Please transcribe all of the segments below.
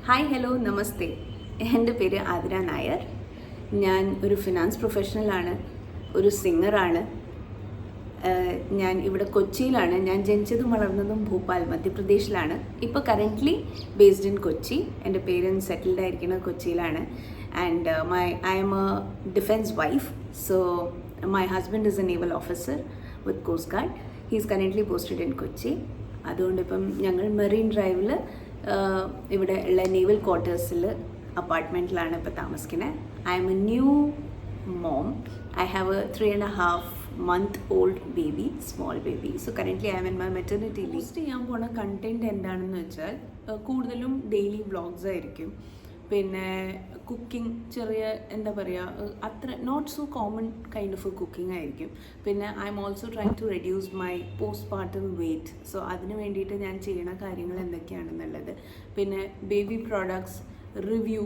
Hi hello നമസ്തേ. എൻ്റെ പേര് ആതിര നായർ. ഞാൻ ഒരു ഫിനാൻസ് പ്രൊഫഷണലാണ്, ഒരു സിംഗറാണ്. ഞാൻ ഇവിടെ കൊച്ചിയിലാണ്. ഞാൻ ജനിച്ചതും വളർന്നതും ഭോപ്പാൽ മധ്യപ്രദേശിലാണ്. ഇപ്പോൾ കറൻ്റ്ലി ബേസ്ഡ് ഇൻ കൊച്ചി. എൻ്റെ പേരൻസ് സെറ്റിൽഡ് ആയിരിക്കുന്നത് കൊച്ചിയിലാണ്. And I'm a defence wife. So my husband is a naval officer with coast guard. He is currently posted in Kochi. അതുകൊണ്ട് ഇപ്പം ഞങ്ങൾ മെറീൻ ഡ്രൈവിൽ ഇവിടെ ഉള്ള നേവൽ ക്വാർട്ടേഴ്സിൽ അപ്പാർട്ട്മെൻറ്റിലാണ് ഇപ്പോൾ താമസിക്കുന്നത്. I M A new mom. I have A 3.5-month-old baby, small baby. So currently I am in my maternity leave. Post ചെയ്യാൻ പോണ കണ്ടൻറ്റ് എന്താണെന്ന് വെച്ചാൽ കൂടുതലും ഡെയിലി വ്ളോഗ്സ് ആയിരിക്കും. പിന്നെ കുക്കിംഗ്, ചെറിയ എന്താ പറയുക, അത്ര not so common kind of cooking ആയിരിക്കും. പിന്നെ I'm also trying to reduce my postpartum weight. So അതിന് വേണ്ടിയിട്ട് ഞാൻ ചെയ്യുന്ന കാര്യങ്ങൾ എന്തൊക്കെയാണെന്നുള്ളത്. പിന്നെ baby products review.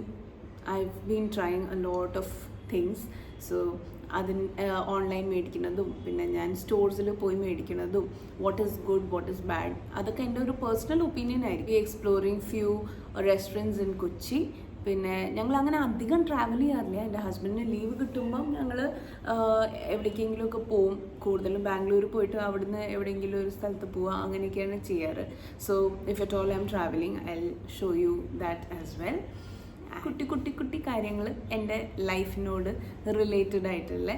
I been trying a lot of things. So അതിന് ഓൺലൈൻ മേടിക്കുന്നതും പിന്നെ ഞാൻ സ്റ്റോഴ്സിൽ പോയി മേടിക്കുന്നതും, what is good, what is bad, അതൊക്കെ എൻ്റെ ഒരു പേഴ്സണൽ ഒപ്പീനിയൻ ആയിരിക്കും. Exploring few restaurants in Kochi. പിന്നെ ഞങ്ങൾ അങ്ങനെ അധികം ട്രാവൽ ചെയ്യാറില്ല. എൻ്റെ ഹസ്ബൻഡിന് ലീവ് കിട്ടുമ്പം ഞങ്ങൾ എവിടേക്കെങ്കിലുമൊക്കെ പോവും. കൂടുതലും ബാംഗ്ലൂർ പോയിട്ട് അവിടുന്ന് എവിടെയെങ്കിലും ഒരു സ്ഥലത്ത് പോവുക, അങ്ങനെയൊക്കെയാണ് ചെയ്യാറ്. So if at all I M travelling I will show you that as well. കുട്ടി കാര്യങ്ങൾ എൻ്റെ ലൈഫിനോട് റിലേറ്റഡ് ആയിട്ടുള്ള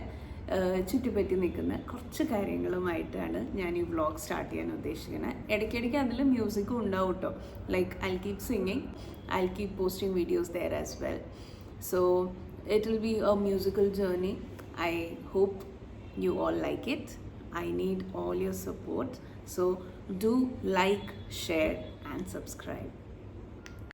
ചുറ്റിപ്പറ്റി നിൽക്കുന്ന കുറച്ച് കാര്യങ്ങളുമായിട്ടാണ് ഞാൻ ഈ വ്ളോഗ് സ്റ്റാർട്ട് ചെയ്യാൻ ഉദ്ദേശിക്കുന്നത്. ഇടയ്ക്കിടയ്ക്ക് അതിൽ മ്യൂസിക്കും ഉണ്ടാവും കേട്ടോ. Like I keep singing, I keep posting videos there as well. So it will be a musical journey. I hope you all like it. I need all your support. So do like, share and subscribe.